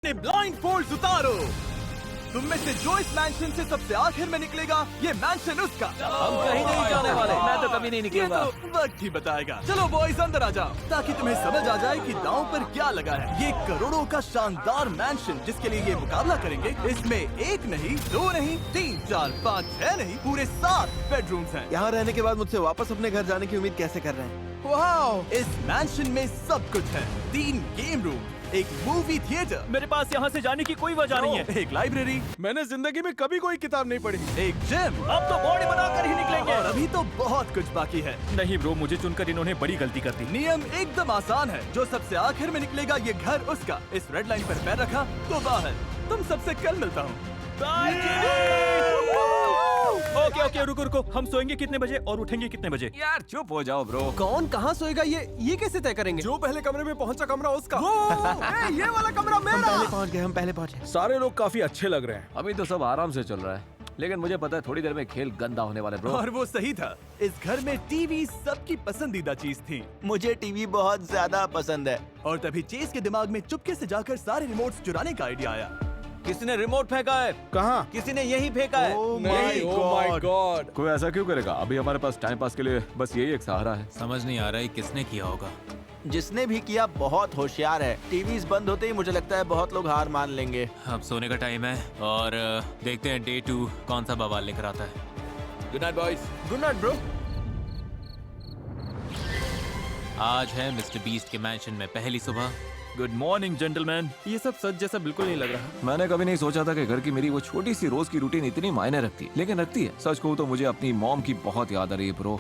Blind fold उतारो। तुम में से जो इस मैंशन से सबसे आखिर में निकलेगा, ये मैंशन उसका। हम कहीं नहीं जाने वाले। मैं तो कभी नहीं निकलूंगा। ये तो वक्त ही बताएगा। चलो बॉयज अंदर आ जाओ, ताकि तुम्हें समझ आ जाए कि दांव पर क्या लगा है। ये करोड़ों का शानदार मैंशन जिसके लिए ये मुकाबला करेंगे, इसमें एक नहीं, दो नहीं, 3, 4, 5, 6 नहीं, पूरे 7 बेडरूम्स हैं। यहाँ रहने के बाद मुझसे वापस अपने घर जाने की उम्मीद कैसे कर रहे हैं? वाओ! इस मैंशन में सब कुछ है। 3 गेम रूम, एक मूवी थिएटर, मेरे पास यहाँ से जाने की कोई वजह नहीं है। एक लाइब्रेरी, मैंने जिंदगी में कभी कोई किताब नहीं पढ़ी। एक जिम, अब तो बॉडी बनाकर ही निकलेंगे। और अभी तो बहुत कुछ बाकी है। नहीं ब्रो, मुझे चुनकर इन्होंने बड़ी गलती कर दी। नियम एकदम आसान है, जो सबसे आखिर में निकलेगा ये घर उसका। इस रेड लाइन पर पैर रखा तो बाहर। तुम सबसे कल मिलता हूँ। ओके ओके, रुको रुको, हम सोएंगे कितने बजे और उठेंगे कितने बजे? यार चुप हो जाओ ब्रो। कौन कहाँ सोएगा ये कैसे तय करेंगे? जो पहले कमरे में पहुंचा कमरा उसका। ये वाला कमरा मेरा। हम पहले पहुँच गए। सारे लोग काफी अच्छे लग रहे हैं। अभी तो सब आराम से चल रहा है, लेकिन मुझे पता है थोड़ी देर में खेल गंदा होने वाला है ब्रो। और वो सही था। इस घर में टीवी सबकी पसंदीदा चीज थी। मुझे टीवी बहुत ज्यादा पसंद है। और तभी चेस के दिमाग में चुपके से जाकर सारे रिमोट्स चुराने का आइडिया आया। किसने रिमोट फेंका है? कहाँ? किसी ने यही फेंका है। नहीं, ओह माय गॉड। कोई ऐसा क्यों करेगा? अभी हमारे पास टाइम पास के लिए बस यही एक सहारा है। समझ नहीं आ रहा है किसने किया होगा। जिसने भी किया बहुत होशियार है। टीवीज बंद होते ही मुझे लगता है बहुत लोग हार मान लेंगे। अब सोने का टाइम है और देखते हैं डे 2 कौन सा बवाल लेकर आता है। Good night boys. Good night bro. आज है मिस्टर बीस्ट के मैंशन में पहली सुबह। Good morning gentleman. ये सब सच जैसा बिल्कुल नहीं लग रहा। मैंने कभी नहीं सोचा था कि घर की मेरी वो छोटी सी रोज की रूटीन इतनी मायने रखती है, लेकिन रखती है। सच कहूँ तो मुझे अपनी मॉम की बहुत याद आ रही है ब्रो।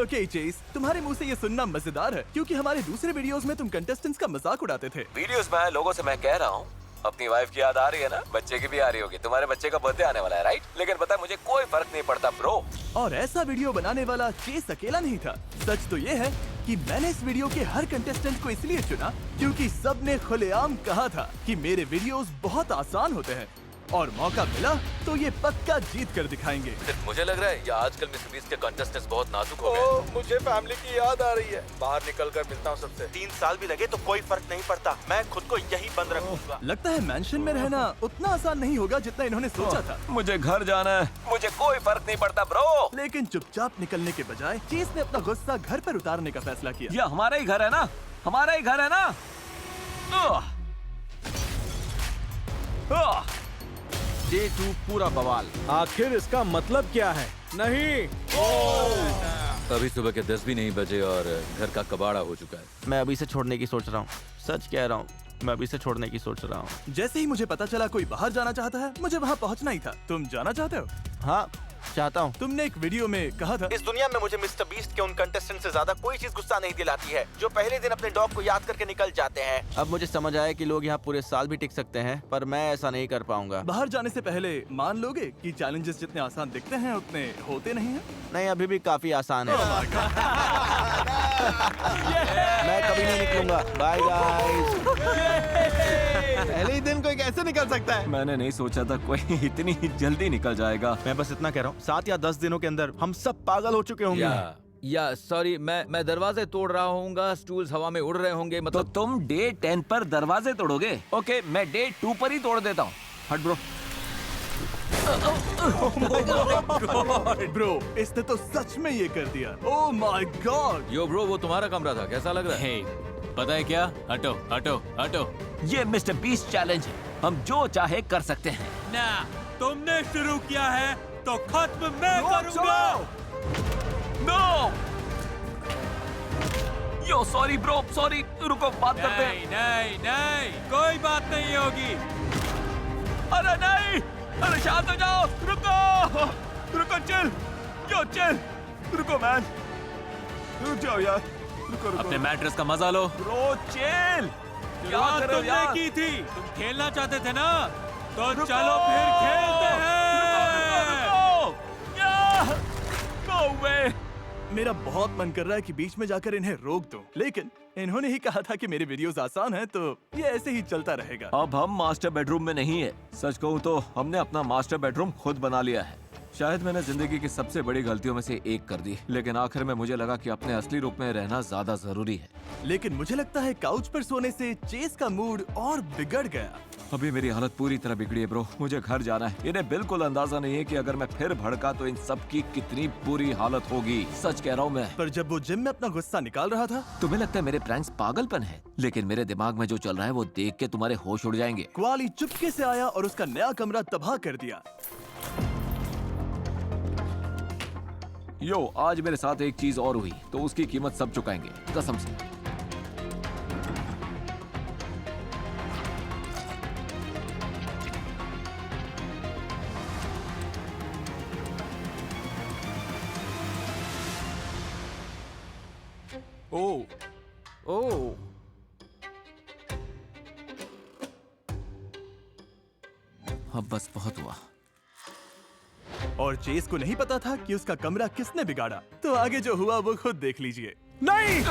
ओके चेस, तुम्हारे मुंह से ये सुनना मजेदार है, क्योंकि हमारे दूसरे वीडियोस में तुम कंटेस्टेंट्स का मजाक उड़ाते थे। वीडियोस में लोगों से मैं कह रहा हूँ, अपनी वाइफ की याद आ रही है ना, बच्चे की भी आ रही होगी। तुम्हारे बच्चे का बर्थडे आने वाला है राइट? लेकिन पता है मुझे कोई फर्क नहीं पड़ता ब्रो। और ऐसा वीडियो बनाने वाला चेस अकेला नहीं था। सच तो ये है कि मैंने इस वीडियो के हर कंटेस्टेंट को इसलिए चुना क्योंकि सबने खुलेआम कहा था कि मेरे वीडियोस बहुत आसान होते हैं, और मौका मिला तो ये पक्का जीत कर दिखाएंगे। मुझे लग रहा है ये आजकल मिस्टर बीस्ट के कंटेस्टेंट्स बहुत नाजुक हो गए। मुझे फैमिली की याद आ रही है। बाहर निकल कर मिलता हूँ सबसे। 3 साल भी लगे तो कोई फर्क नहीं पड़ता। मैं खुद को यही बंद रखूंगा। लगता है मैंशन में रहना उतना आसान नहीं होगा जितना इन्होंने सोचा था। मुझे घर जाना है, मुझे कोई फर्क नहीं पड़ता ब्रो। लेकिन चुपचाप निकलने के बजाय चेस ने अपना गुस्सा घर पर उतारने का फैसला किया। ये हमारा ही घर है ना, हमारा ही घर है ना। डे 2 पूरा बवाल। आखिर इसका मतलब क्या है? नहीं। अभी सुबह के 10 भी नहीं बजे और घर का कबाड़ा हो चुका है। मैं अभी से छोड़ने की सोच रहा हूँ। सच कह रहा हूँ, मैं अभी से छोड़ने की सोच रहा हूँ। जैसे ही मुझे पता चला कोई बाहर जाना चाहता है, मुझे वहाँ पहुँचना ही था। तुम जाना चाहते हो? हाँ, चाहता हूँ। तुमने एक वीडियो में कहा था, इस दुनिया में मुझे मिस्टर बीस्ट के उन कंटेस्टेंट से ज्यादा कोई चीज गुस्सा नहीं दिलाती है जो पहले दिन अपने डॉग को याद करके निकल जाते हैं। अब मुझे समझ आया कि लोग यहाँ पूरे साल भी टिक सकते हैं, पर मैं ऐसा नहीं कर पाऊंगा। बाहर जाने से पहले मान लोगे कि चैलेंजेस जितने आसान दिखते हैं उतने होते नहीं हैं? नहीं, अभी भी काफी आसान है। मैं कभी नहीं निकलूंगा। Bye guys. पहले ही दिन कोई कैसे निकल सकता है? मैंने नहीं सोचा था कोई इतनी जल्दी निकल जाएगा। मैं बस इतना कह रहा हूँ, 7 या 10 दिनों के अंदर हम सब पागल हो चुके होंगे। या सॉरी, मैं दरवाजे तोड़ रहा हूँगा, स्टूल्स हवा में उड़ रहे होंगे। तो मतलब तुम डे 10 पर दरवाजे तोड़ोगे? ओके, मैं डे 2 पर ही तोड़ देता हूँ। हट ब्रो। ब्रो, इसने तो सच में ये कर दिया। Oh my God. Yo bro, वो तुम्हारा कमरा था, कैसा लग रहा है? पता है क्या? हटो हटो हटो। ये मिस्टर बीस्ट चैलेंज है, हम जो चाहे कर सकते हैं। ना, तुमने शुरू किया है तो खत्म मैं करूंगा। नो! यो सॉरी ब्रो, सॉरी। रुको, बात करते हैं। नहीं नहीं नहीं, कोई बात नहीं होगी। अरे नहीं! अरे शांत हो जाओ! रुको! रुको, चिल! यो चिल! रुको मैन! रुक जाओ यार! रुको। अपने मैट्रेस का मजा लो। Bro chill! क्या बात कर रहे हो तुमने यार? की थी, तुम खेलना चाहते थे ना, तो रुको! चलो फिर खेलते हैं। रुको! या! No way! मेरा बहुत मन कर रहा है कि बीच में जाकर इन्हें रोक दूं, लेकिन इन्होंने ही कहा था कि मेरे वीडियोस आसान हैं, तो ये ऐसे ही चलता रहेगा। अब हम मास्टर बेडरूम में नहीं है। सच कहूँ तो हमने अपना मास्टर बेडरूम खुद बना लिया है। शायद मैंने जिंदगी की सबसे बड़ी गलतियों में से एक कर दी, लेकिन आखिर में मुझे लगा कि अपने असली रूप में रहना ज्यादा जरूरी है। लेकिन मुझे लगता है काउच पर सोने से चेस का मूड और बिगड़ गया। अभी मेरी हालत पूरी तरह बिगड़ी है ब्रो। मुझे घर जाना है। इन्हें बिल्कुल अंदाजा नहीं है कि अगर मैं फिर भड़का तो इन सब की कितनी बुरी हालत होगी। सच कह रहा हूँ मैं। पर जब वो जिम में अपना गुस्सा निकाल रहा था, तुम्हें लगता है मेरे प्रैंक्स पागलपन है, लेकिन मेरे दिमाग में जो चल रहा है वो देख के तुम्हारे होश उड़ जाएंगे। क्वाली चुपके से आया और उसका नया कमरा तबाह कर दिया। यो, आज मेरे साथ एक चीज और हुई तो उसकी कीमत सब चुकाएंगे, कसम से। ओह, अब बस बहुत हुआ। और चेस को नहीं पता था कि उसका कमरा किसने बिगाड़ा। तो आगे जो हुआ वो खुद देख लीजिए। नहीं!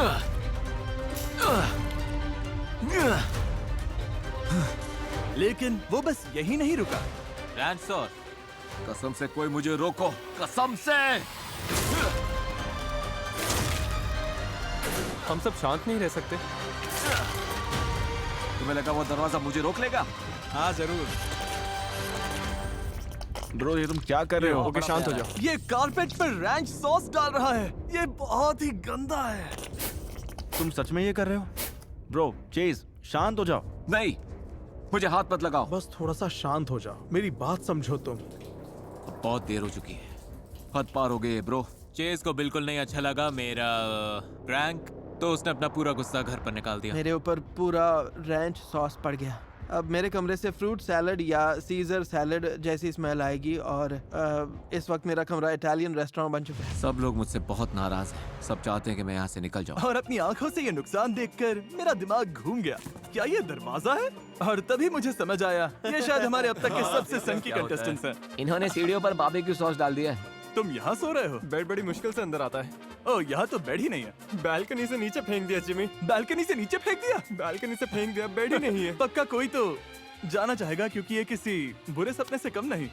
लेकिन वो बस यही नहीं रुका। रैंसर, कसम से कोई मुझे रोको, कसम से। हम सब शांत नहीं रह सकते। तुम्हें लगा वो दरवाजा मुझे रोक लेगा? हाँ जरूर। ब्रो ये तुम क्या कर रहे हो? ओके शांत हो जाओ। ये कारपेट पर रैंच सॉस डाल रहा है। ये बहुत ही गंदा है। तुम सच में ये कर रहे हो? ब्रो चेज शांत हो जाओ। नहीं, मुझे हाथ मत लगाओ। बस थोड़ा सा शांत हो जाओ, मेरी बात समझो तुम। बहुत देर हो चुकी है, हद पार हो गई है ब्रो। चेज को बिल्कुल नहीं अच्छा लगा मेरा प्रैंक, तो उसने अपना पूरा गुस्सा घर पर निकाल दिया। मेरे ऊपर पूरा रैंच सॉस पड़ गया। अब मेरे कमरे से फ्रूट सैलड या सीजर सैलड जैसी स्मेल आएगी और इस वक्त मेरा कमरा इटालियन रेस्टोरेंट बन चुका है। सब लोग मुझसे बहुत नाराज हैं। सब चाहते हैं कि मैं यहाँ से निकल जाऊँ। और अपनी आंखों से ये नुकसान देखकर मेरा दिमाग घूम गया। क्या ये दरवाजा है? और तभी मुझे समझ आया, ये शायद हमारे अब तक के सबसे सनकी कंटेस्टेंट्स हैं। इन्होंने सीढ़ियों पर बारबेक्यू सॉस डाल दिया है। तुम यहाँ सो रहे हो? बेड बड़ी मुश्किल से अंदर आता है। ओह, यहाँ तो बेड ही नहीं है। बालकनी से नीचे फेंक दिया जिमी। बालकनी से नीचे फेंक दिया? बालकनी से फेंक दिया, बेड ही नहीं है। पक्का कोई तो जाना चाहेगा, क्योंकि ये किसी बुरे सपने से कम नहीं।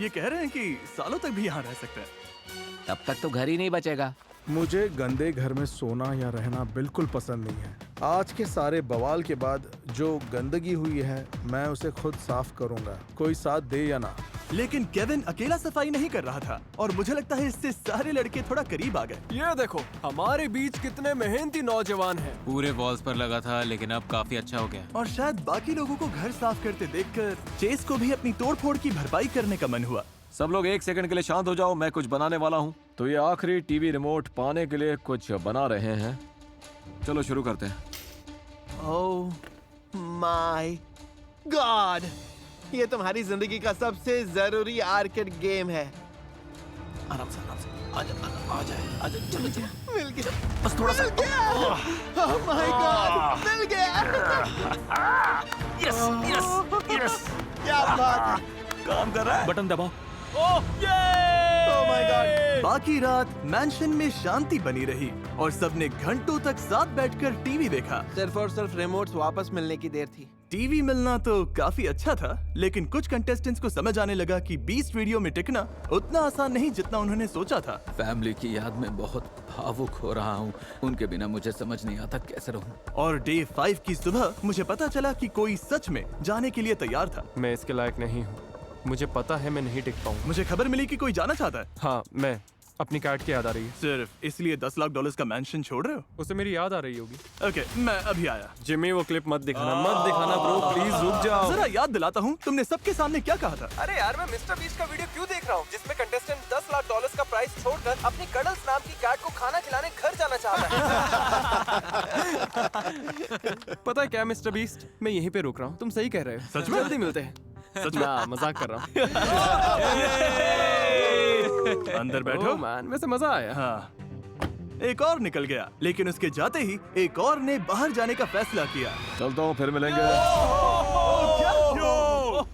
ये कह रहे हैं कि सालों तक भी यहाँ रह सकते हैं। तब तक तो घर ही नहीं बचेगा। मुझे गंदे घर में सोना या रहना बिल्कुल पसंद नहीं है। आज के सारे बवाल के बाद जो गंदगी हुई है मैं उसे खुद साफ करूंगा, कोई साथ दे या ना। लेकिन केविन अकेला सफाई नहीं कर रहा था और मुझे लगता है इससे सारे लड़के थोड़ा करीब आ गए। ये देखो हमारे बीच कितने मेहनती नौजवान हैं। पूरे वॉल्स पर लगा था, लेकिन अब काफी अच्छा हो गया। और शायद बाकी लोगों को घर साफ करते देखकर चेस को भी अपनी तोड़फोड़ की भरपाई करने का मन हुआ। सब लोग एक सेकंड के लिए शांत हो जाओ, मैं कुछ बनाने वाला हूँ। तो ये आखिरी टीवी रिमोट पाने के लिए कुछ बना रहे हैं। चलो शुरू करते हैं। ओह माय गॉड, ये तुम्हारी जिंदगी का सबसे जरूरी आर्केड गेम है। आराम से आ जाए चलो मिल गया, बस थोड़ा सा। ओह माय गॉड, मिल गया। यस क्या बात है। काम कर रहा है। बटन दबाओ। Oh my God. बाकी रात मैंशन में शांति बनी रही और सबने घंटों तक साथ बैठकर टीवी देखा। सिर्फ और सिर्फ रिमोट्स वापस मिलने की देर थी। टीवी मिलना तो काफी अच्छा था, लेकिन कुछ कंटेस्टेंट्स को समझ आने लगा कि 20 वीडियो में टिकना उतना आसान नहीं जितना उन्होंने सोचा था। फैमिली की याद में बहुत भावुक हो रहा हूँ। उनके बिना मुझे समझ नहीं आता कैसे रहूँ। और डे 5 की सुबह मुझे पता चला कि कोई सच में जाने के लिए तैयार था। मैं इसके लायक नहीं हूँ। मुझे पता है मैं नहीं टिक पाऊंगा। मुझे खबर मिली कि कोई जाना चाहता है। हाँ, मैं अपनी कैट की याद आ रही है। सिर्फ इसलिए $10 लाख का मैंशन छोड़ रहे हो? उसे मेरी याद आ रही होगी। ओके, मैं अभी आया। जिमी वो क्लिप मत दिखाना ब्रो, प्लीज रुक जाओ। जरा याद दिलाता हूँ, तुमने सबके सामने क्या कहा था? अरे यार, मैं मिस्टर बीस्ट का वीडियो क्यों देख रहा हूँ जिसमें कंटेस्टेंट $10 लाख का प्राइस छोड़कर अपनी कडल्स नाम की कैट को खाना खिलाने घर जाना चाहता है। पता है क्या मिस्टर बीस्ट, मैं यहीं पे रुक रहा हूँ। तुम सही कह रहे हो। सच में? जल्दी मिलते हैं। सच में? मजाक कर रहा हूँ। अंदर बैठो। ओह मैन, वैसे मजा आया। हाँ, एक और निकल गया, लेकिन उसके जाते ही एक और ने बाहर जाने का फैसला किया। चलता हूँ, फिर मिलेंगे।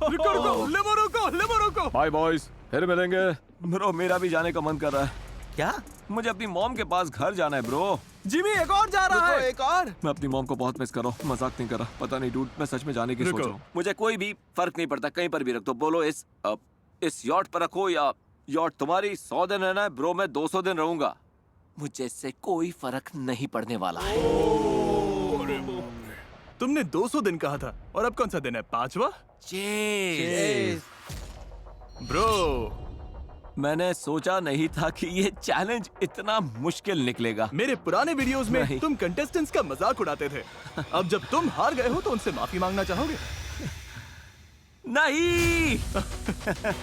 रुको, लेबो रुको। बाय बॉयज, फिर मिलेंगे। ब्रो मेरा भी जाने का मन कर रहा है। क्या? मुझे अपनी मॉम के पास घर जाना है ब्रो। जिमी एक और जा रहा रुको, है। एक और। मैं अपनी मॉम को बहुत मिस कर रहा हूँ, मजाक नहीं कर रहा। पता नहीं डूड, मैं सच में जाने की सोच रहा हूँ। मुझे कोई भी फर्क नहीं पड़ता, कहीं पर भी रख दो। बोलो इस यॉट पर रखो या यॉट तुम्हारी। 100 दिन रहना है ब्रो, मैं 200 दिन रहूंगा। मुझे इससे कोई फर्क नहीं पड़ने वाला है। तुमने 200 दिन कहा था और अब कौन सा दिन है? 5वां? ब्रो, मैंने सोचा नहीं था कि ये चैलेंज इतना मुश्किल निकलेगा। मेरे पुराने वीडियोस में नहीं। तुम कंटेस्टेंट्स का मजाक उड़ाते थे। अब जब तुम हार गए हो तो उनसे माफी मांगना चाहोगे? नहीं।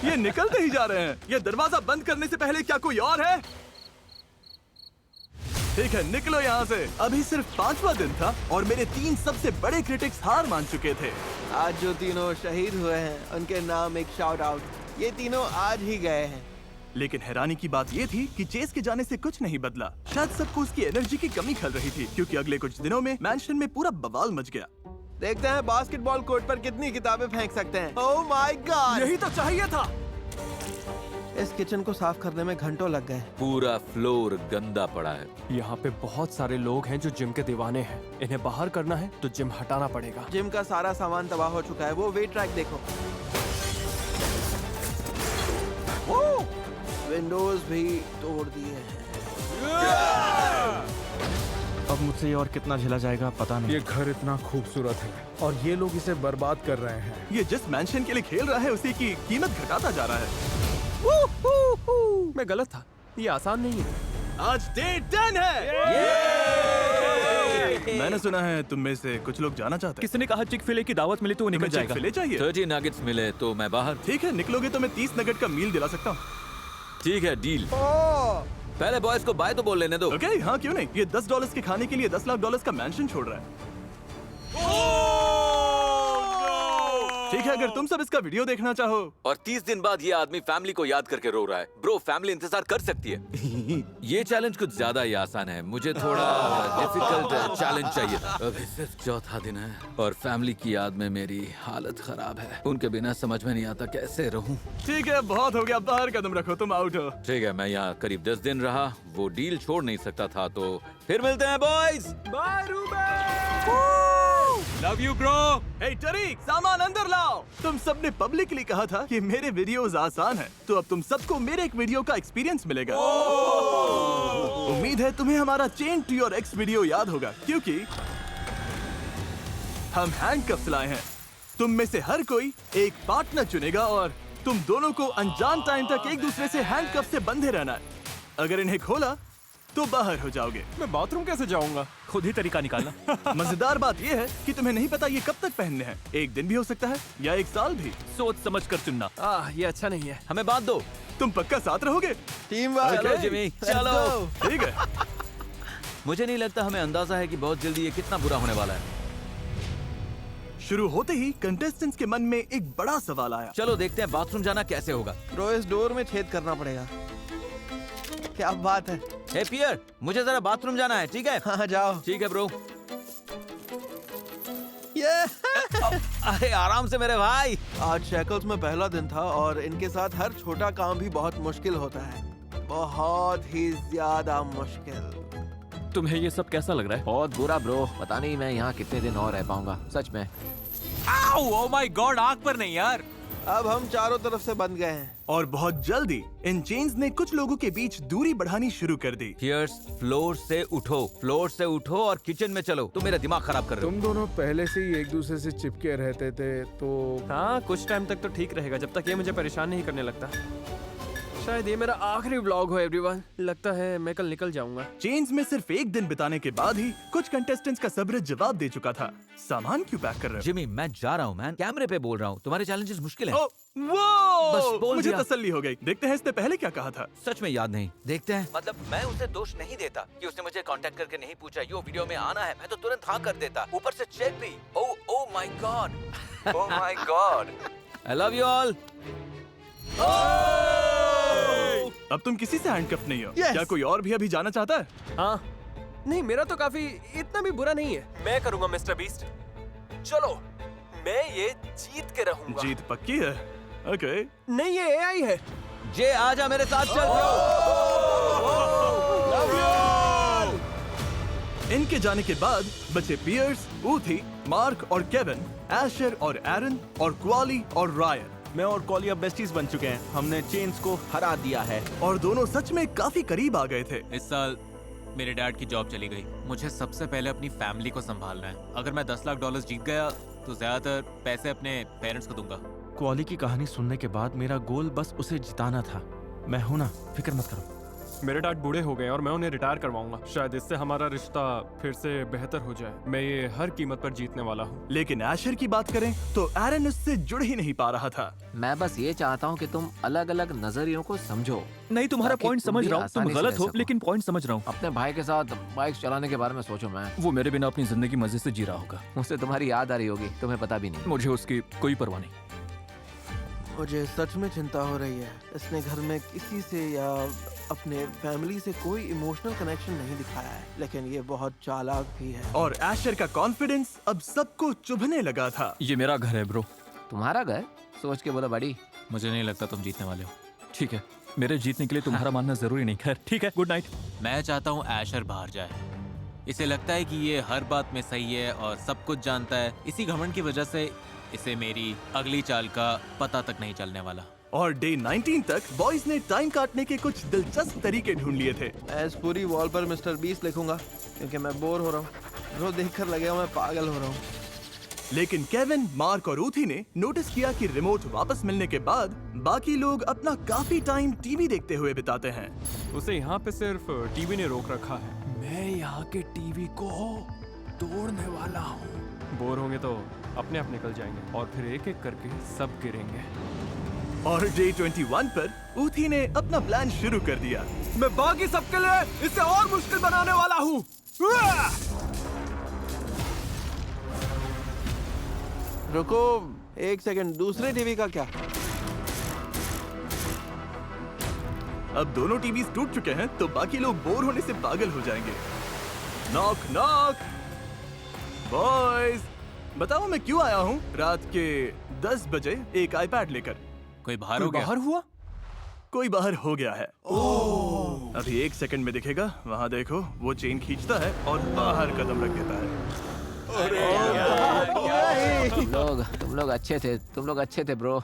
ये निकलते ही जा रहे हैं। ये दरवाजा बंद करने से पहले क्या कोई और है? ठीक है, निकलो यहाँ से। अभी सिर्फ 5वां दिन था और मेरे 3 सबसे बड़े क्रिटिक्स हार मान चुके थे। आज जो तीनों शहीद हुए हैं उनके नाम एक शाउट आउट। ये तीनों आज ही गए हैं। लेकिन हैरानी की बात ये थी कि चेस के जाने से कुछ नहीं बदला। शायद सबको उसकी एनर्जी की कमी खल रही थी, क्योंकि अगले कुछ दिनों में मैंशन में पूरा बवाल मच गया। देखते हैं बास्केटबॉल कोर्ट पर कितनी किताबें फेंक सकते हैं। ओह माय गॉड, यही तो चाहिए था। इस किचन को साफ करने में घंटों लग गए। पूरा फ्लोर गंदा पड़ा है। यहाँ पे बहुत सारे लोग हैं जो जिम के दीवाने हैं। इन्हें बाहर करना है तो जिम हटाना पड़ेगा। जिम का सारा सामान तबाह हो चुका है। वो वेट ट्रैक देखो। विंडोज भी तोड़ दिए हैं। अब मुझसे ये और कितना झेला जाएगा पता नहीं। ये घर इतना खूबसूरत है और ये लोग इसे बर्बाद कर रहे हैं। ये जिस मैंशन के लिए खेल रहा है उसी की कीमत घटाता जा रहा है। मैं गलत था, ये आसान नहीं है। आज डे 10 है। मैंने सुना है तुम में से कुछ लोग जाना चाहते हैं। किसने कहा चिक फिले की दावत मिली तो वो निकल जाएगा? फिले चाहिए? 30 नगेट्स मिले तो मैं बाहर। ठीक है, निकलोगे तो मैं 30 नगेट का मील दिला सकता हूँ। ठीक है, डील। पहले बॉयज को बाय तो बोल लेने दो। ओके, हाँ क्यों नहीं। ये $10 के खाने के लिए $10 लाख का मैंशन छोड़ रहा है। ठीक है, अगर तुम सब इसका वीडियो देखना चाहो। और 30 दिन बाद ये आदमी फैमिली को याद करके रो रहा है। ब्रो, फैमिली इंतजार कर सकती है। ये चैलेंज कुछ ज्यादा ही आसान है। मुझे थोड़ा डिफिकल्ट चैलेंज चाहिए था। अभी सिर्फ 4था दिन है और फैमिली की याद में मेरी हालत खराब है। उनके बिना समझ में नहीं आता कैसे रहूं। ठीक है, बहुत हो गया। बाहर कदम रखो, तुम आउट हो। ठीक है, मैं यहाँ करीब 10 दिन रहा। वो डील छोड़ नहीं सकता था, तो फिर मिलते हैं boys. Bye Reuben. Love you bro. Hey Tariq, सामान अंदर लाओ। तुम सबने पब्लिकली कहा था कि मेरे वीडियोस आसान हैं, तो अब तुम सबको मेरे एक वीडियो का एक्सपीरियंस मिलेगा। उम्मीद है तुम्हें हमारा chain to your ex video याद होगा, क्योंकि हम हैंडकफ्स लाए हैं। तुम में से हर कोई एक पार्टनर चुनेगा और तुम दोनों को अनजान टाइम तक एक दूसरे से हैंडकफ से बंधे रहना है। अगर इन्हें खोला तो बाहर हो जाओगे। मैं बाथरूम कैसे जाऊंगा? खुद ही तरीका निकालना। मजेदार बात यह है कि तुम्हें नहीं पता ये कब तक पहनने हैं। एक दिन भी हो सकता है या 1 साल भी। सोच समझ कर चुनना। ये अच्छा नहीं है। हमें बात दो। तुम पक्का साथ रहोगे? Team work. चलो जिमी, चलो। ठीक है। मुझे नहीं लगता हमें अंदाजा है कि बहुत जल्दी ये कितना बुरा होने वाला है। शुरू होते ही कंटेस्टेंट्स के मन में एक बड़ा सवाल आया। चलो देखते हैं बाथरूम जाना कैसे होगा। ब्रो, इस डोर में छेद करना पड़ेगा। क्या बात है। हे पियर, मुझे जरा बाथरूम जाना है, ठीक है? हाँ जाओ। ठीक है ब्रो। ये अरे आराम से मेरे भाई। आज शैकल्स में पहला दिन था और इनके साथ हर छोटा काम भी बहुत मुश्किल होता है। बहुत ही ज्यादा मुश्किल। तुम्हें ये सब कैसा लग रहा है? बहुत बुरा ब्रो, पता नहीं मैं यहाँ कितने दिन और रह पाऊंगा, सच में। ओह माय गॉड, आग पर नहीं यार। अब हम चारों तरफ से बंध गए हैं। और बहुत जल्दी इन चेन्स ने कुछ लोगों के बीच दूरी बढ़ानी शुरू कर दी। पियर्स, फ्लोर से उठो और किचन में चलो। तुम मेरा दिमाग खराब कर रहे हो। तुम दोनों पहले से ही एक दूसरे से चिपके रहते थे, तो हाँ, कुछ टाइम तक तो ठीक रहेगा, जब तक ये मुझे परेशान नहीं करने लगता। शायद ये मेरा आखिरी व्लॉग हो एवरीवन। लगता है मैं कल निकल जाऊंगा। चेन्स में सिर्फ एक दिन बिताने के बाद ही कुछ कंटेस्टेंट्स का सब्र जवाब दे चुका था। सामान क्यों पैक कर रहे हो? जिमी, मैं जा रहा हूँ मैन। कैमरे पे बोल रहा हूँ, तुम्हारे चैलेंजेस मुश्किल हैं। बस बोल मुझे दिया। तसल्ली हो गई। देखते हैं इसने पहले क्या कहा था। सच में याद नहीं। देखते हैं। मतलब मैं उसे दोष नहीं देता कि उसने मुझे कांटेक्ट करके नहीं पूछा यो वीडियो में आना है। मैं तो तुरंत हाँ कर देता। ऊपर से चेक भी। Oh my God. Oh my God. I love you all. अब तुम किसी से हैंडकफ नहीं हो। Yes. क्या कोई और भी अभी जाना चाहता है? हाँ, नहीं मेरा तो काफी इतना भी बुरा नहीं है। मैं करूंगा मिस्टर बीस्ट। चलो, मैं ये जीत के रहूंगा। जीत पक्की है। ओके। नहीं, ये AI है। जे आजा मेरे साथ चल ब्रो। इनके जाने के बाद बचे पियर्स, ऊथी, मार्क और केविन, एशर और एरन और क्वाली और रायन। मैं और कॉली अब बेस्टीज बन चुके हैं। हमने चेन्स को हरा दिया है। और दोनों सच में काफी करीब आ गए थे। इस साल मेरे डैड की जॉब चली गई। मुझे सबसे पहले अपनी फैमिली को संभालना है। अगर मैं 10 लाख डॉलर्स जीत गया तो ज्यादातर पैसे अपने पेरेंट्स को दूंगा। क्वाली की कहानी सुनने के बाद मेरा गोल बस उसे जिताना था। मैं हूं ना, फिक्र मत करो। मेरे डैड बूढ़े हो गए और मैं उन्हें रिटायर करवाऊंगा। शायद इससे हमारा रिश्ता फिर से बेहतर हो जाए। मैं ये हर कीमत पर जीतने वाला हूँ। लेकिन एशर की बात करें तो एरन उससे जुड़ ही नहीं पा रहा था। मैं बस ये चाहता हूँ कि तुम अलग अलग नजरियों को समझो। नहीं, तुम्हारा ताकि पॉइंट तुम समझ भी रहा हूँ। तुम आसानी से गलत रह हो, सको। लेकिन पॉइंट समझ रहा हूँ। अपने भाई के साथ बाइक चलाने के बारे में सोचो। मैं वो मेरे बिना अपनी जिंदगी मजे से जी रहा होगा। उसे तुम्हारी याद आ रही होगी, तुम्हें पता भी नहीं। मुझे उसकी कोई परवाह नहीं। मुझे सच में चिंता हो रही है। इसने घर में किसी से या अपने फैमिली से कोई इमोशनल कनेक्शन नहीं दिखाया है, लेकिन ये बहुत चालाक भी है। और एशर का कॉन्फिडेंस अब सबको चुभने लगा था। ये मेरा घर है ब्रो। तुम्हारा घर? सोच के बोला बड़ी। मुझे नहीं लगता तुम जीतने वाले हो। ठीक है, मेरे जीतने के लिए तुम्हारा मानना जरूरी नहीं। खैर ठीक है, गुड नाइट। मैं चाहता हूँ एशर बाहर जाए। इसे लगता है कि ये हर बात में सही है और सब कुछ जानता है। इसी घमंड की वजह से इसे मेरी अगली चाल का पता तक नहीं चलने वाला। और डे 19 तक बॉयज ने टाइम काटने के कुछ दिलचस्प तरीके ढूंढ लिए थे। मैं इस पूरी वॉल पर मिस्टर बीस्ट लिखूंगा क्योंकि मैं बोर हो रहा हूँ। रोज देखकर लगेगा मैं पागल हो रहा हूँ। लेकिन केविन, मार्क और ऊथी ने नोटिस किया कि रिमोट वापस मिलने के बाद बाकी लोग अपना काफी टाइम टीवी देखते हुए बिताते हैं। उसे यहाँ पे सिर्फ टीवी ने रोक रखा है। मैं यहाँ के टीवी को तोड़ने वाला हूँ। बोर होंगे तो अपने आप निकल जाएंगे और फिर एक एक करके सब गिरेंगे। और डे 21 पर ऊथी ने अपना प्लान शुरू कर दिया। मैं बाकी सबके लिए इसे और मुश्किल बनाने वाला हूँ। रुको एक सेकंड, दूसरे टीवी का क्या? अब दोनों टीवीज टूट चुके हैं तो बाकी लोग बोर होने से पागल हो जाएंगे। Knock knock. बॉयज, बताओ मैं क्यों आया हूँ रात के 10 बजे एक आईपैड लेकर? कोई बाहर हो गया? बाहर हुआ? कोई बाहर हो गया है। अभी 1 सेकंड में दिखेगा। वहाँ देखो, वो चेन खींचता है और बाहर कदम रख देता है। तुम लोग अच्छे थे ब्रो।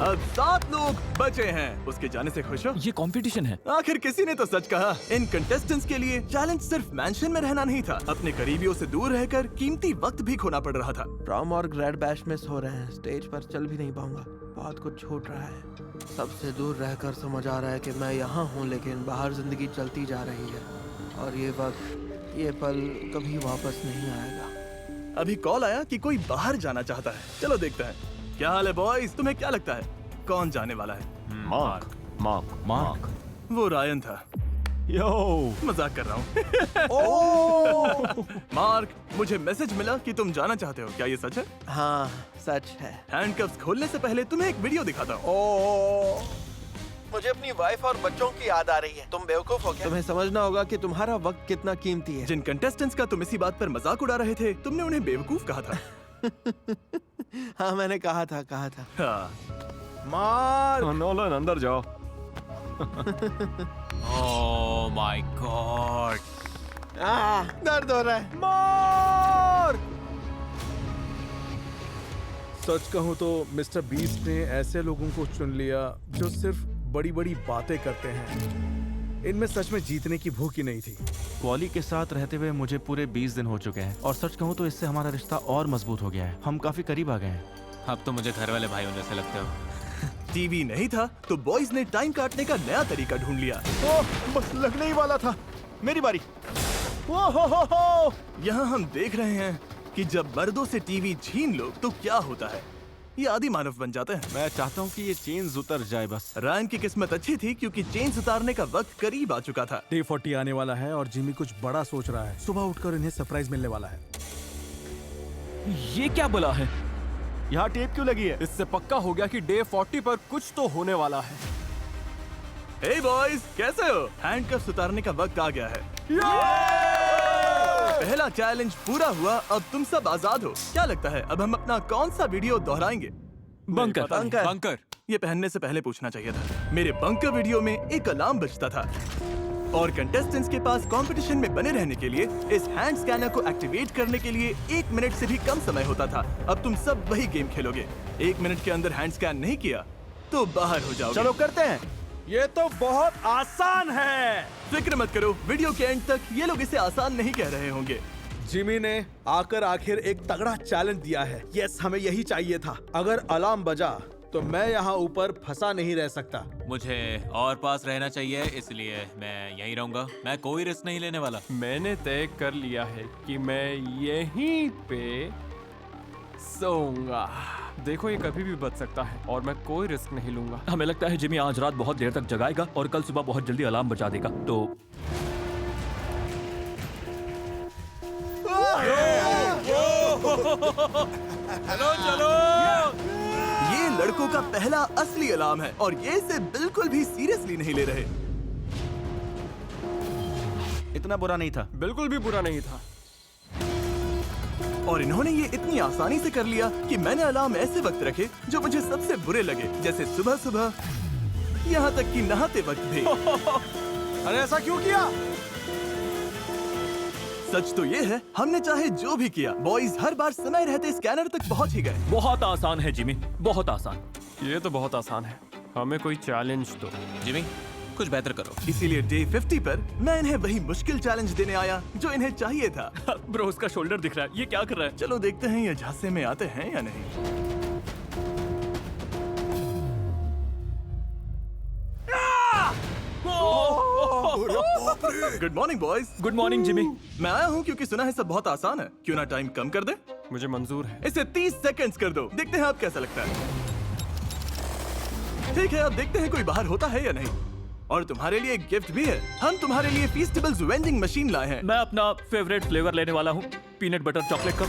अब 7 लोग बचे हैं। उसके जाने से खुश हो? ये कंपटीशन है। आखिर किसी ने तो सच कहा। इन कंटेस्टेंट्स के लिए चैलेंज सिर्फ मैंशन में रहना नहीं था, अपने करीबियों से दूर रहकर कीमती वक्त भी खोना पड़ रहा था। प्रॉम और ग्रैड बैश मिस हो रहे हैं। स्टेज पर चल भी नहीं पाऊंगा। बहुत कुछ छूट रहा है। सबसे दूर रहकर समझ आ रहा है कि मैं यहाँ हूँ, लेकिन बाहर जिंदगी चलती जा रही है और ये वक्त, ये पल कभी वापस नहीं आएगा। अभी कॉल आया कि कोई बाहर जाना चाहता है। चलो देखते हैं। क्या हाल है बॉयज? तुम्हें क्या लगता है कौन जाने वाला है? मार्क। वो रायन था। यो, मजाक कर रहा हूँ। मार्क, मुझे मैसेज मिला कि तुम जाना चाहते हो। क्या ये सच है? हाँ सच है। हैंडकफ्स खोलने से पहले तुम्हें एक वीडियो दिखाता हूँ। मुझे अपनी वाइफ और बच्चों की याद आ रही है। तुम बेवकूफ हो क्या? तुम्हें समझना होगा कि तुम्हारा वक्त कितना कीमती है। जिन कंटेस्टेंट्स का तुम इसी बात पर मजाक उड़ा रहे थे, तुमने उन्हें बेवकूफ कहा था। हाँ मैंने कहा था। हाँ। मार्क, नोलन अंदर जाओ। Oh my God. दर्द हो रहा है। मार्क। सच कहूं तो मिस्टर बीस्ट ने ऐसे लोगों को चुन लिया जो सिर्फ बड़ी बड़ी बातें करते हैं। इनमें सच में जीतने की भूख ही नहीं थी। क्वाली के साथ रहते हुए मुझे पूरे 20 दिन हो चुके हैं और सच कहूँ तो इससे हमारा रिश्ता और मजबूत हो गया है। हम काफी करीब आ गए हैं। अब तो मुझे घर वाले भाई जैसे लगते हो। टीवी नहीं था तो बॉयज ने टाइम काटने का नया तरीका ढूंढ लिया। बस लगने ही वाला था। मेरी बारी। यहाँ हम देख रहे हैं कि जब मर्दों से टीवी छीन लो तो क्या होता है। ये आदि मानव बन जाते हैं। मैं चाहता हूँ कि ये चेन्स उतर जाए बस। रायन की किस्मत अच्छी थी क्योंकि चेन्स उतारने का वक्त करीब आ चुका था। डे 40 आने वाला है और जिमी कुछ बड़ा सोच रहा है। सुबह उठकर इन्हें सरप्राइज मिलने वाला है। ये क्या बुला है? यहाँ टेप क्यों लगी है? इससे पक्का हो गया कि डे 40 पर कुछ तो होने वाला है। हे बॉयज, कैसे हो? हैंडकफ्स उतारने का वक्त आ गया है। पहला चैलेंज पूरा हुआ। अब तुम सब आजाद हो। क्या लगता है अब हम अपना कौन सा वीडियो दोहराएंगे? बंकर। ये पहनने से पहले पूछना चाहिए था। मेरे बंकर वीडियो में एक अलार्म बजता था। और कंटेस्टेंट्स के पास कंपटीशन में बने रहने के लिए इस हैंड स्कैनर को एक्टिवेट करने के लिए 1 मिनट से भी कम समय होता था। अब तुम सब वही गेम खेलोगे। 1 मिनट के अंदर हैंड स्कैन नहीं किया तो बाहर हो जाओगे। चलो करते हैं। ये तो बहुत आसान है। फिक्र मत करो, वीडियो के एंड तक ये लोग इसे आसान नहीं कह रहे होंगे। जिमी ने आकर आखिर एक तगड़ा चैलेंज दिया है। यस, हमें यही चाहिए था। अगर अलार्म बजा तो मैं यहाँ ऊपर फंसा नहीं रह सकता। मुझे और पास रहना चाहिए, इसलिए मैं यहीं रहूंगा। मैं कोई रिस्क नहीं लेने वाला। मैंने तय कर लिया है कि मैं यहीं पे सोऊंगा। देखो ये कभी भी बच सकता है और मैं कोई रिस्क नहीं लूंगा। हमें लगता है जिमी आज रात बहुत देर तक जगाएगा और कल सुबह बहुत जल्दी अलार्म बजा देगा। तो चलो ये लड़कों का पहला असली अलार्म है और ये इसे बिल्कुल भी सीरियसली नहीं ले रहे। इतना बुरा नहीं था। बिल्कुल भी बुरा नहीं था। और इन्होंने ये इतनी आसानी से कर लिया कि मैंने अलार्म ऐसे वक्त रखे जो मुझे सबसे बुरे लगे, जैसे सुबह सुबह, यहाँ तक कि नहाते वक्त भी। अरे ऐसा क्यों किया? सच तो ये है, हमने चाहे जो भी किया, बॉयज हर बार समय रहते स्कैनर तक पहुंच ही गए। बहुत आसान है जिमी, बहुत आसान। ये तो बहुत आसान है। हमें कोई चैलेंज दो। जिमी कुछ बेहतर करो। इसीलिए डे 50 पर मैं इन्हें वही मुश्किल चैलेंज देने आया जो इन्हें चाहिए था। ब्रो उसका शोल्डर दिख रहा है, ये क्या कर रहा है? चलो देखते हैं ये झांसे में आते हैं या नहीं। Good morning boys. Good morning Jimmy. मैं आया हूँ क्योंकि सुना है सब बहुत आसान है। क्यों ना टाइम कम कर दे? मुझे मंजूर है। इसे 30 सेकंड्स कर दो। देखते हैं आप कैसा लगता है। ठीक है, अब देखते हैं कोई बाहर होता है या नहीं। और तुम्हारे लिए एक गिफ्ट भी है। हम तुम्हारे लिए फीस्टेबल्स वेंडिंग मशीन लाए हैं। मैं अपना फेवरेट फ्लेवर लेने वाला हूँ, पीनट बटर चॉकलेट का।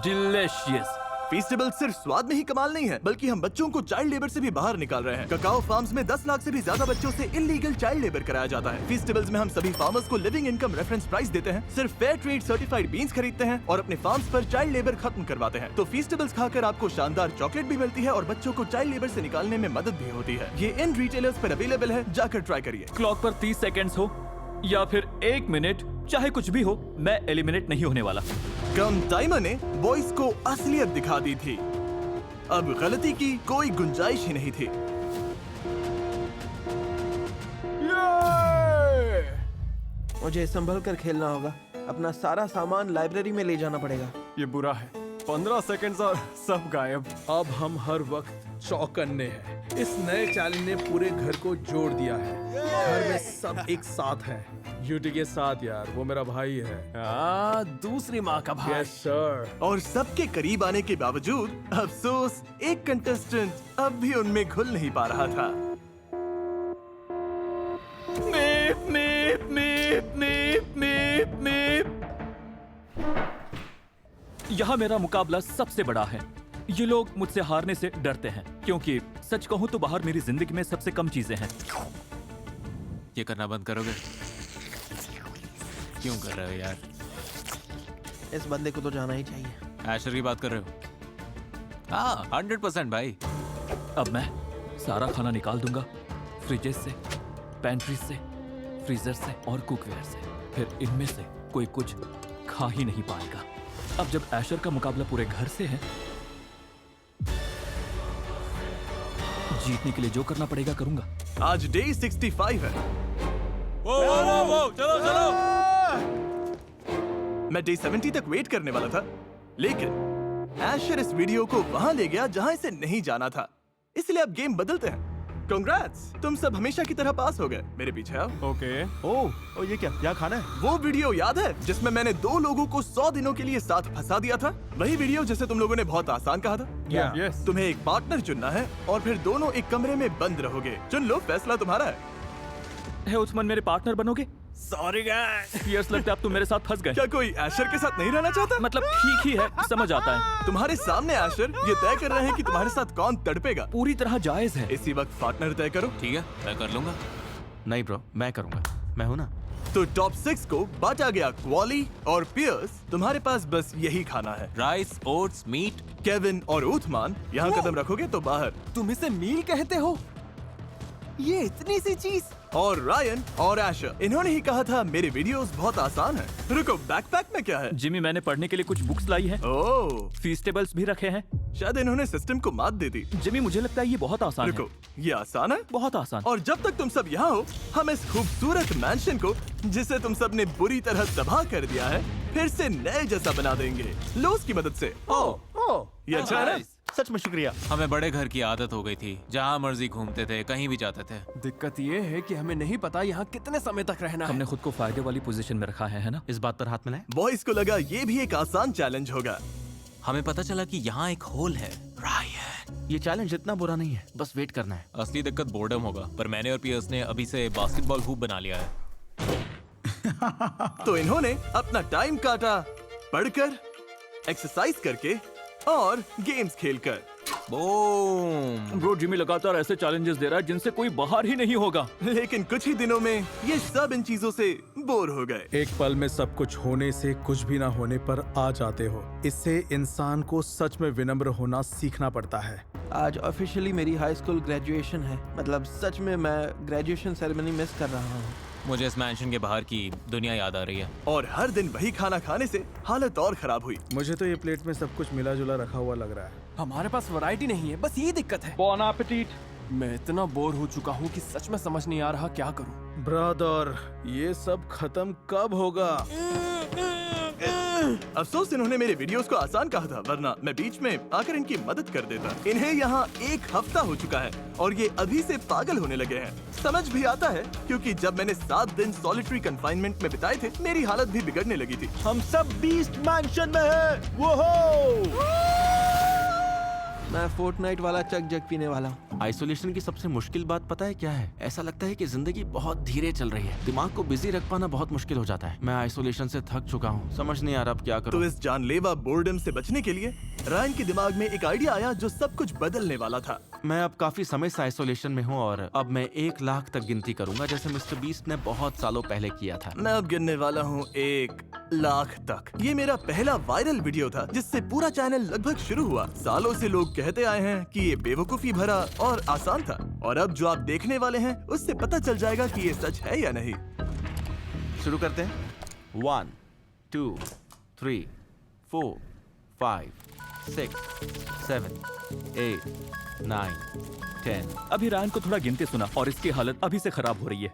डिलीशियस। फीस्टेबल सिर्फ स्वाद में ही कमाल नहीं है, बल्कि हम बच्चों को चाइल्ड लेबर से भी बाहर निकाल रहे हैं। ककाओ फार्म्स में 10 लाख से भी ज्यादा बच्चों से इलीगल चाइल्ड लेबर कराया जाता है। फीस्टेबल्स में हम सभी फार्मर्स को लिविंग इनकम रेफरेंस प्राइस देते हैं, सिर्फ फेयर ट्रेड सर्टिफाइड बीन्स खरीदते हैं और अपने फार्म्स पर चाइल्ड लेबर खत्म करवाते हैं। तो फीस्टेबल्स खाकर आपको शानदार चॉकलेट भी मिलती है और बच्चों को चाइल्ड लेबर से निकालने में मदद भी होती है। ये इन रिटेलर्स पर अवेलेबल है, जाकर ट्राई करिए। क्लॉक पर 30 सेकंड्स हो या फिर 1 मिनट, चाहे कुछ भी हो, मैं एलिमिनेट नहीं होने वाला। कम टाइमर ने बॉयज को असलियत दिखा दी थी। अब गलती की कोई गुंजाइश ही नहीं थी। मुझे संभल कर खेलना होगा। अपना सारा सामान लाइब्रेरी में ले जाना पड़ेगा। ये बुरा है। 15 सेकंड्स और सब गायब। अब हम हर वक्त चौकन्ने हैं। इस नए चैलेंज ने पूरे घर को जोड़ दिया है। घर में सब एक साथ हैं। यूटी के साथ यार, वो मेरा भाई है। दूसरी माँ का भाई। Yes sir. और सबके करीब आने के बावजूद अफसोस एक कंटेस्टेंट अब भी उनमें घुल नहीं पा रहा था। मीप मीप मीप मीप मीप मीप। यहाँ मेरा मुकाबला सबसे बड़ा है। ये लोग मुझसे हारने से डरते हैं, क्योंकि सच कहूँ तो बाहर मेरी जिंदगी में सबसे कम चीजें हैं। ये करना बंद करोगे? क्यों कर रहे हो यार? इस बंदे को तो जाना ही चाहिए। ऐशर की बात कर रहे हो? हाँ 100% भाई। अब मैं सारा खाना निकाल दूंगा, फ्रिजेस से, पैंट्रीज से, फ्रीजर से और कुकवेयर से। फिर इनमें से कोई कुछ खा ही नहीं पाएगा। अब जब ऐशर का मुकाबला पूरे घर से है, जीतने के लिए जो करना पड़ेगा करूंगा। आज डे 65 है। चलो चलो। मैं डे 70 तक वेट करने वाला था, लेकिन ऐशर इस वीडियो को वहां ले गया जहां इसे नहीं जाना था। इसलिए अब गेम बदलते हैं। कांग्रेट्स, तुम सब हमेशा की तरह पास हो गए। मेरे पीछे आओ। ओके। ओ ये क्या? यहाँ खाना है? वो वीडियो याद है जिसमें मैंने 2 लोगों को 100 दिनों के लिए साथ फंसा दिया था? वही वीडियो जिसे तुम लोगों ने बहुत आसान कहा था। यस। तुम्हें एक पार्टनर चुनना है और फिर दोनों एक कमरे में बंद रहोगे। चुन लो, फैसला तुम्हारा है। उस्मान मेरे पार्टनर बनोगे? Sorry guys. यस, लगता है अब तुम मेरे साथ फंस गए। क्या कोई ऐशर के साथ नहीं रहना चाहता? मतलब ठीक ही है, समझ आता है। तुम्हारे सामने ऐशर ये तय कर रहे हैं कि तुम्हारे साथ कौन तड़पेगा। पूरी तरह जायज है। इसी वक्त पार्टनर तय करो। ठीक है, मैं कर लूंगा। नहीं ब्रो, मैं करूंगा। मैं हूं ना। तो टॉप 6 को बांटा गया। क्वाली और पियर्स, तुम्हारे पास बस यही खाना है। Rice, oats, meet. केविन और उथमान, यहाँ कदम रखोगे तो बाहर। तुम इसे मील कहते हो? ये इतनी सी चीज। और रायन और एशर इन्होंने ही कहा था मेरे वीडियोस बहुत आसान हैं। रुको, बैकपैक में क्या है? जिमी, मैंने पढ़ने के लिए कुछ बुक्स लाई है, ओह, फीस टेबल्स भी रखे हैं। शायद इन्होंने सिस्टम को मात दे दी। जिमी, मुझे लगता है ये बहुत आसान है। रुको, ये आसान है? बहुत आसान। और जब तक तुम सब यहाँ हो, हम इस खूबसूरत मैंशन को, जिसे तुम सब ने बुरी तरह तबाह कर दिया है, फिर से नए जैसा बना देंगे लोस की मदद से। ये अच्छा है ना? सच में शुक्रिया। हमें बड़े घर की आदत हो गई थी, जहाँ मर्जी घूमते थे, कहीं भी जाते थे। दिक्कत ये है कि हमें नहीं पता यहाँ कितने समय तक रहना है। हमने खुद को फायदे वाली पोजीशन में रखा है ना? इस बात पर हाथ मिलाएं। बॉयज को लगा ये भी एक आसान चैलेंज होगा। हमें पता चला कि यहाँ एक होल है। ये चैलेंज इतना बुरा नहीं है, बस वेट करना है। असली दिक्कत बोर्डम होगा, पर मैंने और पियर्स ने अभी से बास्केटबॉल हूप बना लिया है। तो इन्होंने अपना टाइम काटा पढ़कर, एक्सरसाइज करके और गेम्स खेलकर। बूम! ब्रो, जिमी लगातार ऐसे चैलेंजेस दे रहा है जिनसे कोई बाहर ही नहीं होगा। लेकिन कुछ ही दिनों में ये सब इन चीजों से बोर हो गए। एक पल में सब कुछ होने से कुछ भी ना होने पर आ जाते हो। इससे इंसान को सच में विनम्र होना सीखना पड़ता है। आज ऑफिशियली मेरी हाई स्कूल ग्रेजुएशन है। मतलब सच में मैं ग्रेजुएशन सेरेमनी मिस कर रहा हूँ। मुझे इस मैंशन के बाहर की दुनिया याद आ रही है। और हर दिन वही खाना खाने से हालत और खराब हुई। मुझे तो ये प्लेट में सब कुछ मिला जुला रखा हुआ लग रहा है। हमारे पास वैरायटी नहीं है, बस ये दिक्कत है। बॉन एपेटिट। मैं इतना बोर हो चुका हूँ कि सच में समझ नहीं आ रहा क्या करूँ। ब्रदर, ये सब खत्म कब होगा? अफसोस इन्होंने मेरे वीडियोस को आसान कहा था, वरना मैं बीच में आकर इनकी मदद कर देता। इन्हें यहाँ 1 हफ्ता हो चुका है और ये अभी से पागल होने लगे हैं। समझ भी आता है, क्योंकि जब मैंने 7 दिन सॉलिटरी कंफाइनमेंट में बिताए थे, मेरी हालत भी बिगड़ने लगी थी। हम सब बीस्ट मैंशन में हैं। वो मैं फोर्टनाइट वाला चक जग पीने वाला हूँ। आइसोलेशन की सबसे मुश्किल बात पता है क्या है? ऐसा लगता है कि जिंदगी बहुत धीरे चल रही है। दिमाग को बिजी रख पाना बहुत मुश्किल हो जाता है। मैं आइसोलेशन से थक चुका हूँ, समझ नहीं आ रहा अब क्या करूँ। तो इस जानलेवा बोर्डम से बचने के लिए रायन के दिमाग में एक आइडिया आया जो सब कुछ बदलने वाला था। मैं अब काफी समय से आइसोलेशन में हूँ और अब मैं 1 लाख तक गिनती करूंगा, जैसे मिस्टर बीस्ट ने बहुत सालों पहले किया था। मैं अब गिनने वाला हूँ 1 लाख तक। ये मेरा पहला वायरल वीडियो था जिससे पूरा चैनल लगभग शुरू हुआ। सालों से लोग कहते आए हैं कि ये बेवकूफी भरा और आसान था, और अब जो आप देखने वाले हैं उससे पता चल जाएगा कि ये सच है या नहीं। शुरू करते हैं। 1 2 3 4 5 6 7 8 9 10। अभी रायन को थोड़ा गिनते सुना और इसकी हालत अभी से खराब हो रही है।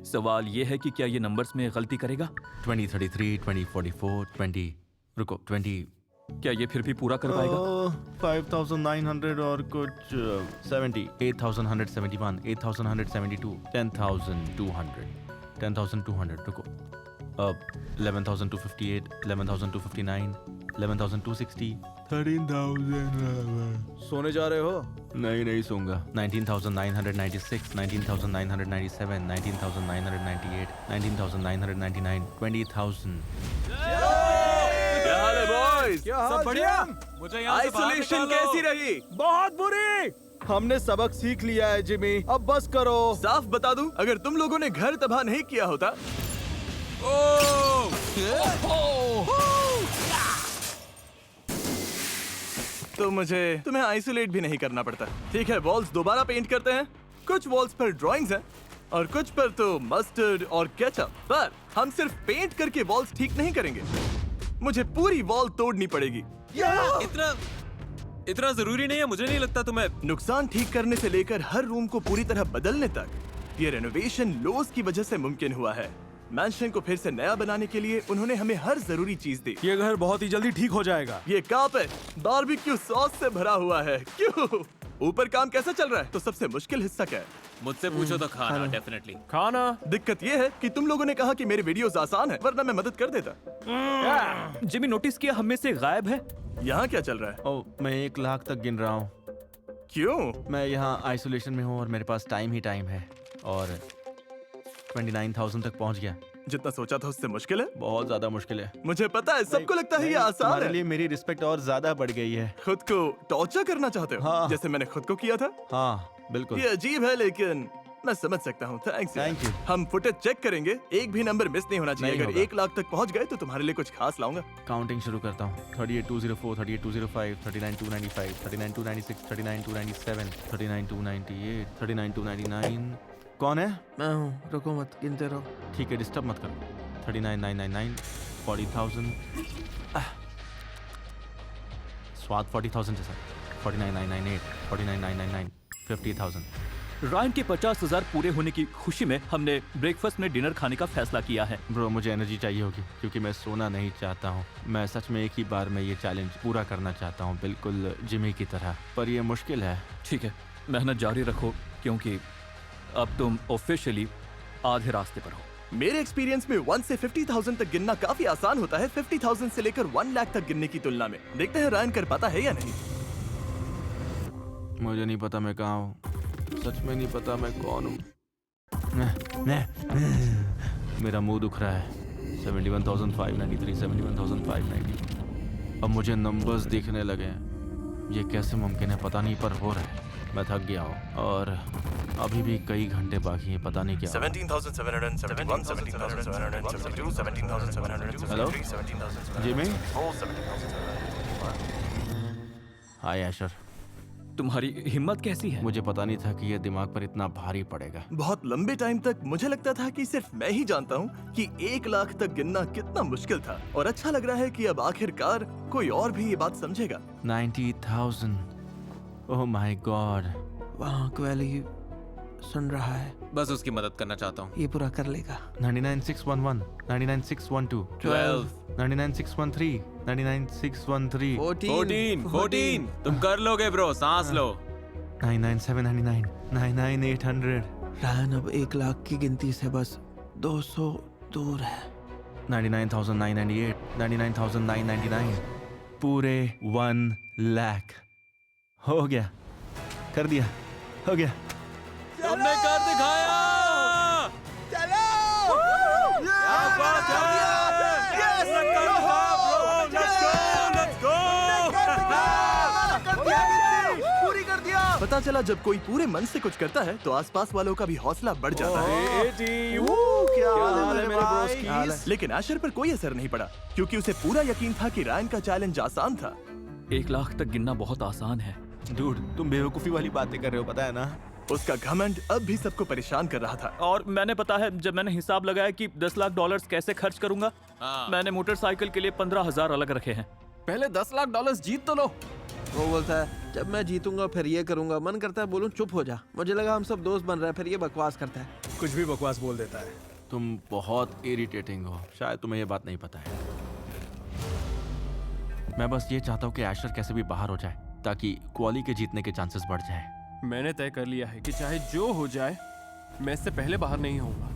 सवाल ये है कि क्या ये नंबर्स में गलती करेगा? 20 33 20 44 20 रुको 20। क्या ये फिर भी पूरा कर पाएगा? 5900 और कुछ 70 8171 8172 10200 10200 रुको। अब 11258 11259 11260 13,000। सोने जा रहे हो? नहीं सोऊंगा। 19,996 19,997 19,998 19,999 20,000। क्या हाल है बॉयज? क्या हाल सब बढ़िया? जिम? मुझे यहाँ से बाहर आइसोलेशन निकालो। कैसी रही? बहुत बुरी। हमने सबक सीख लिया है जिमी, अब बस करो। साफ बता दूं, अगर तुम लोगों ने घर तबाह नहीं किया होता तो मुझे तुम्हें आइसोलेट भी नहीं करना पड़ता। ठीक है, वॉल्स दोबारा पेंट करते हैं। कुछ वॉल्स पर ड्राइंग्स हैं और कुछ पर तो मस्टर्ड और केचप। पर हम सिर्फ पेंट करके वॉल्स ठीक नहीं करेंगे, मुझे पूरी वॉल तोड़नी पड़ेगी। इतना जरूरी नहीं है, मुझे नहीं लगता तुम्हें। नुकसान ठीक करने से लेकर हर रूम को पूरी तरह बदलने तक, ये रेनोवेशन लोस की वजह से मुमकिन हुआ है। मैंशन को फिर से नया बनाने के लिए उन्होंने हमें हर जरूरी चीज दी। ये घर बहुत ही जल्दी ठीक हो जाएगा। ये कार्पेट बारबेक्यू सॉस से भरा हुआ है। क्यों? ऊपर काम कैसा चल रहा है? तो सबसे मुश्किल हिस्सा क्या है? मुझसे पूछो तो खाना, डेफिनेटली खाना। दिक्कत ये है कि तुम लोगों ने कहा कि मेरे वीडियोस आसान है, वरना मैं मदद कर देता। जिमी, नोटिस किया हम में से गायब है? यहाँ क्या चल रहा है? ओह, मैं 1 लाख तक गिन रहा हूँ। क्यों? मैं यहाँ आइसोलेशन में हूँ और मेरे पास टाइम ही टाइम है और 29,000 तक पहुँच गया। जितना सोचा था उससे मुश्किल है। बहुत ज्यादा मुश्किल है। मुझे पता है, सबको लगता है ये आसान तुम्हारे है। लिए मेरी रिस्पेक्ट और ज्यादा बढ़ गई है। खुद को टॉर्चर करना चाहते हो? हाँ। जैसे मैंने खुद को किया था। हाँ बिल्कुल। ये अजीब है, लेकिन मैं समझ सकता हूँ। थैंक्स। Thank you. हम फुटेज चेक करेंगे, एक भी नंबर मिस नहीं होना चाहिए। नहीं अगर होगा। 1 लाख तक पहुँच गए तो तुम्हारे लिए कुछ खास लाऊंगा। काउंटिंग शुरू करता हूँ। 38,204, 38,205, 39,295, 39,296, 39,297, 39,298, 39,299। कौन है? मैं हूँ, रुको मत, गिनते रहो। ठीक है, डिस्टर्ब मत करो। 39,999, 40,000। स्वाद 40,000 जैसा। 49,998, 49,999, 50,000। रायन के 50,000 पूरे होने की खुशी में हमने ब्रेकफास्ट में डिनर खाने का फैसला किया है। ब्रो, मुझे एनर्जी चाहिए होगी क्योंकि मैं सोना नहीं चाहता हूँ। मैं सच में एक ही बार में ये चैलेंज पूरा करना चाहता हूँ, बिल्कुल जिमी की तरह। पर ये मुश्किल है। ठीक है, मेहनत जारी रखो क्योंकि अब तुम ऑफिशियली आधे रास्ते पर हो। मेरे एक्सपीरियंस में 1 से 50,000 तक गिनना काफी आसान होता है, 50,000 से लेकर 1 लाख तक गिनने की तुलना में। देखते हैं रायन कर पाता है या नहीं। मुझे नहीं पता मैं कहाँ हूँ, सच में नहीं पता मैं कौन हूँ। मेरा मुंह दुख रहा है। 71,593, 71,590। अब मुझे नंबर्स दिखने लगे हैं। ये कैसे मुमकिन है पता नहीं, पर हो रहा है। मैं थक गया हूँ और अभी भी कई घंटे बाकी हैं, पता नहीं क्या। 17,771, 17,772, 17,702, हेलो 17,703, जिमी। 17,704। हाय एशर। तुम्हारी हिम्मत कैसी है? मुझे पता नहीं था कि ये दिमाग पर इतना भारी पड़ेगा। बहुत लंबे टाइम तक मुझे लगता था कि सिर्फ मैं ही जानता हूँ कि 1 लाख तक गिनना कितना मुश्किल था, और अच्छा लग रहा है कि अब आखिरकार कोई और भी ये बात समझेगा। 90,000। Oh my God. वहाँ क्वेली सुन रहा है। बस उसकी मदद करना चाहता हूँ। ये पूरा कर लेगा। 99,611, 99,612, 12, 99,613, 99,613, 14। तुम कर लोगे ब्रो, सांस लो। 99,799, 99,800, रायन अब 1 लाख की गिनती से बस 200 दूर है। 99,998, 99,999, पूरे 1 लाख। हो गया, कर दिया, हो गया। तुमने कर दिखाया। पता चला जब कोई पूरे मन से कुछ करता है तो आसपास वालों का भी हौसला बढ़ जाता है। क्या हाल है मेरे ब्रोस्कीज? लेकिन आशर पर कोई असर नहीं पड़ा क्योंकि उसे पूरा यकीन था कि रायन का चैलेंज आसान था। 1 लाख तक गिनना बहुत आसान है। डूड, तुम बेवकूफी वाली बातें कर रहे हो, पता है ना? उसका घमंड अब भी सबको परेशान कर रहा था। और मैंने पता है, जब मैंने हिसाब लगाया कि 10 लाख डॉलर्स कैसे खर्च करूंगा, मैंने मोटरसाइकिल के लिए 15,000 अलग रखे हैं। पहले 10 लाख डॉलर्स जीत तो लो। वो बोलता है जब मैं जीतूंगा फिर ये करूंगा। मन करता है बोलूं चुप हो जा। मुझे लगा हम सब दोस्त बन रहे हैं, फिर ये बकवास करता है। कुछ भी बकवास बोल देता है। तुम बहुत इरिटेटिंग हो, शायद तुम्हें ये बात नहीं पता है। मैं बस ये चाहता हूँ कि एशर कैसे भी बाहर हो जाए ताकि क्वाली के जीतने के चांसेस बढ़ जाए। मैंने तय कर लिया है कि चाहे जो हो जाए मैं इससे पहले बाहर नहीं होऊंगा।